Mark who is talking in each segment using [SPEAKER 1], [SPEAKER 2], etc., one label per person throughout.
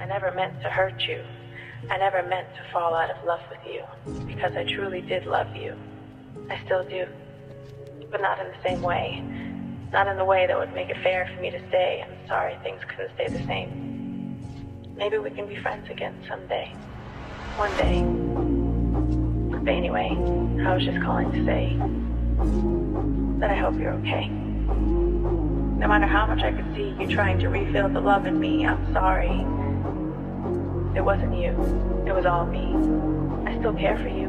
[SPEAKER 1] I never meant to hurt you. I never meant to fall out of love with you, because I truly did love you. I still do, but not in the same way. Not in the way that would make it fair for me to stay. I'm sorry things couldn't stay the same. Maybe we can be friends again someday. One day. But anyway, I was just calling to say that I hope you're okay. No matter how much I could see you trying to refill the love in me, I'm sorry. It wasn't you. It was all me. I still care for you.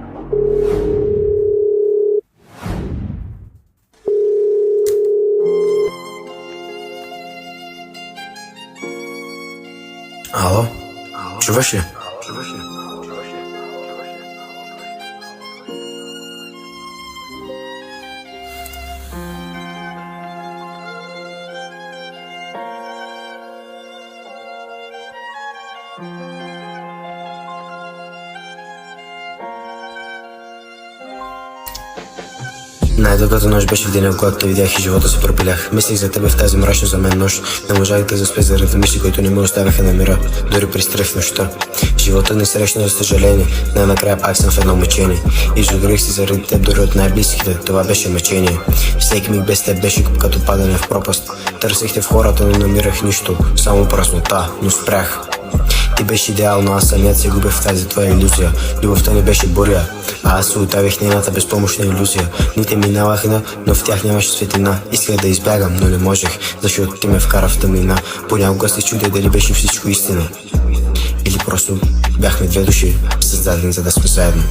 [SPEAKER 2] Алло? Чуваш ли? Най-дългата нощ беше в деня, когато те видях и живота се пропилях. Мислих за тебе в тази мрачна за мен нощ. Не можах да заспя заради мисли, които не ме оставяха на мира, дори при страх в нощта. Живота не срещна за съжаление, най-накрая пак съм в едно мъчение. Изжудрих се заради теб дори от най-близките, това беше мъчение. Всеки миг без теб беше като падане в пропаст. Търсих те в хората, но намирах нищо, само празнота, но спрях. Ти беше идеално, аз самият се губех в тази твоя илюзия. Любовта не беше буря, а аз се отдавих нейната безпомощна илюзия. Дните минаваха, но в тях нямаше светлина. Исках да избягам, но не можех, защото ти ме вкара в тъмнина. Понякога се чудя дали беше всичко истина, или просто бяхме две души, създадени за да сме заедно.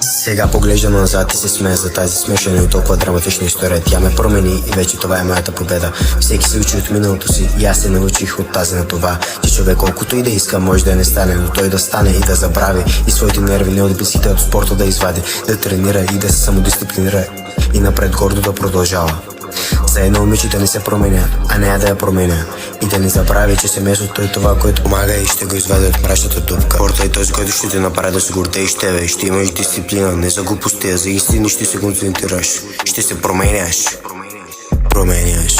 [SPEAKER 2] Сега поглеждам назад и се смея за тази смешана и толкова драматична история. Тя ме промени и вече това е моята победа. Всеки се учи от миналото си и аз се научих от тази на това, че човек колкото и да иска може да не стане, но той да стане и да забрави и своите нерви не от близките от спорта да извади, да тренира и да се самодисциплинира и напред гордо да продължава. За едно момиче да не се променя, а не да я променя. И да не забрави, че семейството е това, което помага и ще го извади от мрачната дупка. Спорта е този, който ще те направи да се гордееш тебе. Ще имаш дисциплина, не за глупости, а за истини ще се концентрираш. Ще се променяш. Променяш.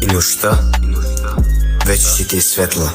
[SPEAKER 2] И нощта вече ще ти е светла.